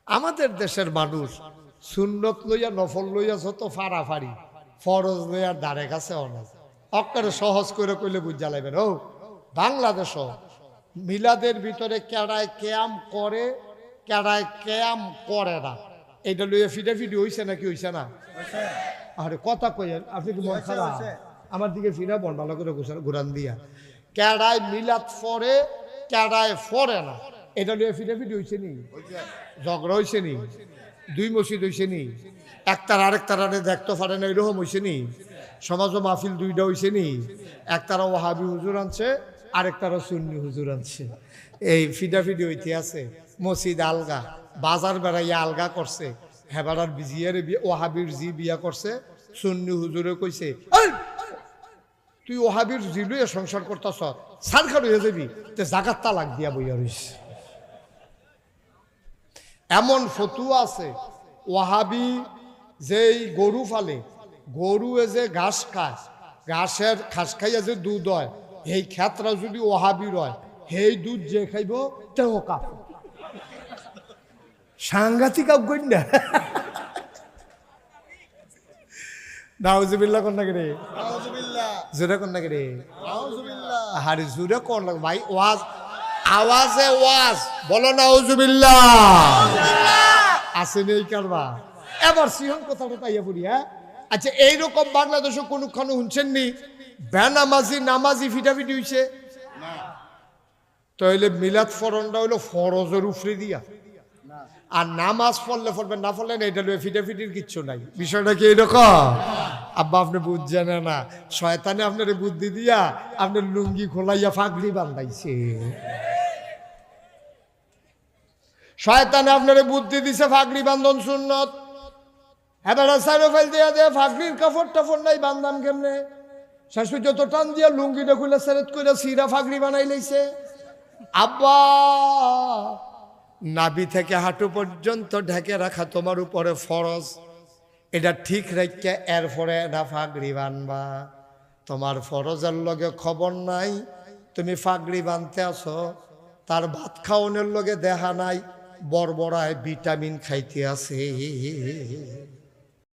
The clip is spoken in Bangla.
আমাদের দেশের মানুষ সুন্নত লইয়া নফল লইয়া যত ফাড়াফাড়ি, ফরজ লইয়ার দ্বারে কাছে অনেক অক্কারে সহজ করে কইলে বুঝা লাগবেন। ও বাংলাদেশ মিলাদের ভিতরে কেড়ায় ক্যাম করে, কেড়ায় ক্যাম করে না, এইটা লইয়া ফিডাফিডি হইছে নাকি হইছে না? আরে কথা কইেন, আপনি কি মন খারাপ? আমার দিকে ফিরা বন ভালো করে ঘুরান দিয়া। কেড়ায় মিলাদ ফরে, কেড়ায় ফরে না, এটা লইয়া ফিডাফিডি হইছে নি? ঝগড়া হইছে নি? দুই মসজিদ হইছে নি? একতার আরেক তারারে দেখতে পারে না এরকম হইছে নি? সমাজ ও মাহফিল দুইটা হইছে নি? একতারা ওয়াহাবি হুজুর আনছে, আরেকটারা সুন্নি হুজুর আনছে, এই ফিডাফিডি হইতে আছে। মসজিদ আলগা, বাজার বেড়াইয়া আলগা করছে, হেবারার বিজিয়ারে ওয়াহাবির জি বিয়া করছে, সুন্নি হুজুরে কইছে তুই ওয়াহাবির জি লইয়া সংসার করতেছ, সারখার হয়ে যাবি, তে জাগাত তালাক দিয়া বইয়া রইস। এমন ফতুয়া আছে ওয়াহাবি যেই গরু ফালে, গরু যে ঘাস খায়, ঘাসের ঘাস খাইয়া যে দুধ হয়, এই ক্ষেত্রা যদি ওয়াহাবির হয়, সেই দুধ যে খাইব তেও কাপ সাংঘাতিক আবগণ না। নাউজুবিল্লাহ কোন নাকি রে? জোরে কোন নাকি রে? আরে জোরে কোন লাগে ভাই? ওয়াজ আওয়াজে ওয়াজ বলো নাউজুবিল্লাহ। আসেনি এই কারবা এবার সিহন কথাটা পাইয়া পড়ি। হ্যাঁ আচ্ছা, এইরকম বাংলাদেশে কোনখানে শুনছেন নি বেনামাজি নামাজি ফিটাফিটি হইছে? তাহলে মিলাদ ফরনটা হইলো ফরজের উপরে দিয়া, আর নামাজ পড়লে পড়বেন, না পড়লেন এটা লইয়া ফিটাফিটির কিচ্ছু নাই। বিষয়টা কি এরকম? আব্বা আপনি বুঝছেন না, শয়তানে আপনার বুদ্ধি দিয়া আপনার লুঙ্গি খোলাইয়া ফাগড়ি বান্ধাইছে। শয়তানে আপনার বুদ্ধি দিছে ফাগড়ি বান্ধন সুন্নত, এবার সাইরো ফাইল দিয়া দেয় ফাগড়ির কাপড় টাফড় নাই, বান্ধাম কেমনে? শাশুড়ি যত টান দিয়া লুঙ্গিটা খুলে সেরেত করে সিরা ফাগড়ি বানাই লাইছে। আব্বা নাভি থেকে হাঁটু পর্যন্ত ঢেকে রাখা তোমার উপরে ফরজ, এটা ঠিক রেখে এরপরে না ফাগড়ি বানবা। তোমার ফরজের লগে খবর নাই, তুমি ফাগড়ি বানতে আসো, তার ভাত খাওয়ানোর লগে দেখা নাই বড়বড়ায় ভিটামিন খাইতে আছে।